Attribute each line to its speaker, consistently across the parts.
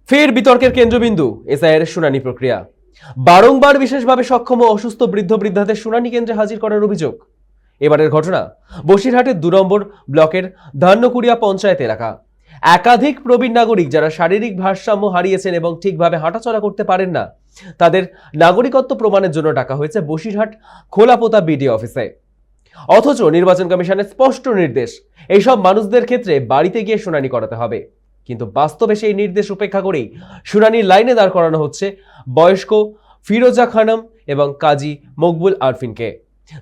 Speaker 1: ফের বিতর্কের কেন্দ্রবিন্দু এসআইআর শুনানি প্রক্রিয়া। বারংবার বিশেষভাবে সক্ষম ও অসুস্থ বৃদ্ধ বৃদ্ধাদের শুনানি কেন্দ্রে হাজির করার অভিযোগ। এবারের ঘটনা বসিরহাটের 2 নম্বর ব্লকের ধান্যকুড়িয়া পঞ্চায়েত এলাকা। একাধিক প্রবীণ নাগরিক যারা শারীরিক ভারসাম্য হারিয়েছেন এবং ঠিকভাবে হাঁটাচলা করতে পারেন না, তাদের নাগরিকত্ব প্রমাণের জন্য ডাকা হয়েছে বসিরহাট খোলাপোতা বিডিও অফিসে। অথচ নির্বাচন কমিশনের স্পষ্ট নির্দেশ, এইসব মানুষদের ক্ষেত্রে বাড়িতে গিয়ে শুনানি করাতে হবে। কিন্তু বাস্তবে সেই নির্দেশ উপেক্ষা করেই শুনানির লাইনে দাঁড় করানো হচ্ছে বয়স্ক ফিরোজা খানম এবং কাজী মকবুল আরফিনকে,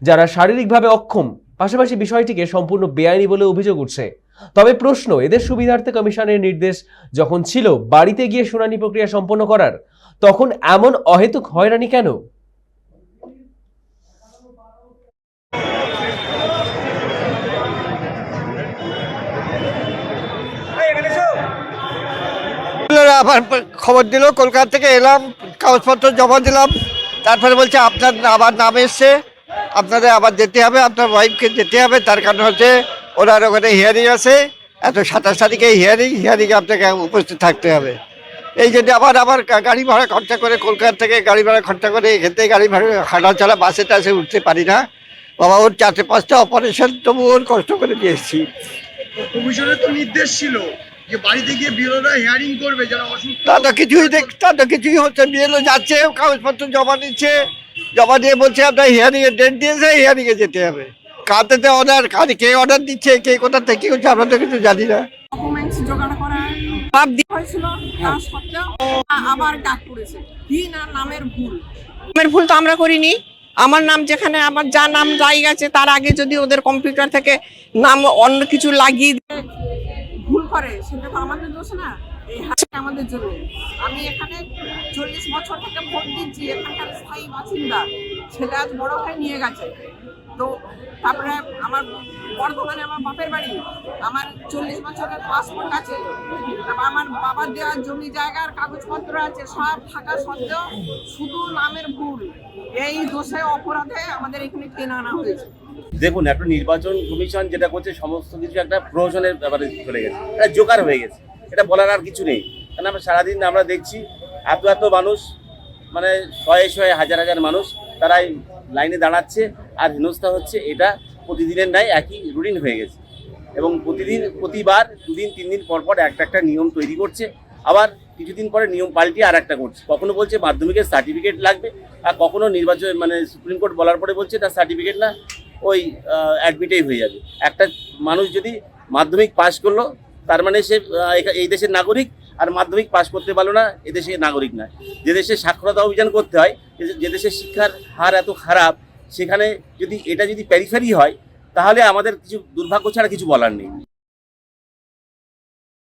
Speaker 1: যারা শারীরিকভাবে অক্ষম। পাশাপাশি বিষয়টিকে সম্পূর্ণ বেআইনি বলে অভিযোগ উঠছে। তবে প্রশ্ন, এদের সুবিধার্থে কমিশনের নির্দেশ যখন ছিল বাড়িতে গিয়ে শুনানি প্রক্রিয়া সম্পন্ন করার, তখন এমন অহেতুক হয়রানি কেন?
Speaker 2: আবার খবর দিল, কলকাতা থেকে এলাম, কাগজপত্র জমা দিলাম, তারপরে বলছে আপনার আবার নাম এসছে, আপনাদের আবার যেতে হবে, আপনার ওয়াইফকে যেতে হবে। তার কারণ হচ্ছে ওনার ওখানে হিয়ারিং আছে, এত 27 তারিখে হিয়ারিংয়ে আপনাকে উপস্থিত থাকতে হবে। এই জন্য আবার গাড়ি ভাড়া খরচা করে, কলকাতা থেকে গাড়ি ভাড়া খরচা করে, এখান থেকে গাড়ি ভাড়া হাঁটা চলা, বাসে টাসে উঠতে পারি না বাবা। ওর 4-5টা অপারেশন, তবু ওর কষ্ট করে দিয়ে এসেছি।
Speaker 3: কমিশনের তো নির্দেশ ছিল যে বাড়িতে গিয়ে বিএলওরা হিয়ারিং করবে যারা অসুস্থ।
Speaker 2: তা তো কিছুই হচ্ছে। বিএলও যাচ্ছে, কাগজপত্র জমা দিচ্ছে, জমা দিয়ে বলছে আপনার হিয়ারিং এর ডেট দিয়েছে, হিয়ারিং এ যেতে হবে। কাঁদেতে অর্ডার, কে অর্ডার দিচ্ছে, কে কোথা থেকে হচ্ছে, আমরা তো কিছু জানি না।
Speaker 4: ডকুমেন্টস জোগাড় করা সব দেওয়া হয়েছিল, তা সত্ত্বেও আবার ডাক পড়েছে কি না নামের ভুল। নামের ভুল তো আমরা করিনি। আমার নাম যেখানে আমার যা নাম জায়গা আছে, তার আগে যদি ওদের কম্পিউটার থেকে নাম অন্য কিছু লাগিয়ে দিয়ে ভুল করে, সেটা তো আমাদের দোষ না, এই হাসি আমাদের জন্য। আমি এখানে 40 বছর থেকে ভোট দিচ্ছি, এখানকার স্থায়ী বাসিন্দা। ছেলে আজ বড় হয়ে নিয়ে গেছে, তো তারপরে আমার বর্ধমানে আমার বাপের বাড়ি, আমার 40 বছরের পাসপোর্ট আছে, তারপর আমার বাবার দেওয়া জমি জায়গার কাগজপত্র আছে, সব থাকা সত্ত্বেও শুধু নামের ভুল, এই দোষে অপরাধে আমাদের এখানে টেনে আনা হয়েছে।
Speaker 5: দেখুন, একটা নির্বাচন কমিশন যেটা করছে, সমস্ত কিছু একটা প্রহসনের ব্যাপারে চলে গেছে, এটা জোকার হয়ে গেছে। এটা বলার আর কিছু নেই, কারণ আমরা সারাদিন আমরা দেখছি এত মানুষ, মানে শয়ে হাজার মানুষ তারাই লাইনে দাঁড়াচ্ছে আর হেনস্থা হচ্ছে। এটা প্রতিদিনের ন্যায় একই রুটিন হয়ে গেছে এবং প্রতিবার 2 দিন 3 দিন পর একটা নিয়ম তৈরি করছে, আবার কিছুদিন পরে নিয়ম পাল্টিয়ে আর একটা করছে। কখনো বলছে মাধ্যমিকের সার্টিফিকেট লাগবে, আর কখনো নির্বাচন মানে সুপ্রিম কোর্ট বলার পরে বলছে তার সার্টিফিকেট না, ওই অ্যাডমিটেই হয়ে যাবে। একটা মানুষ যদি মাধ্যমিক পাশ করলো, তার মানে সে এই দেশের নাগরিক, আর মাধ্যমিক পাশ করতে পারলো না, এদেশের নাগরিক নয়। যে দেশে সাক্ষরতা অভিযান করতে হয়, যে দেশের শিক্ষার হার এত খারাপ, সেখানে যদি এটা প্যারিফেরি হয়, তাহলে আমাদের কিছু দুর্ভাগ্য ছাড়া কিছু বলার নেই।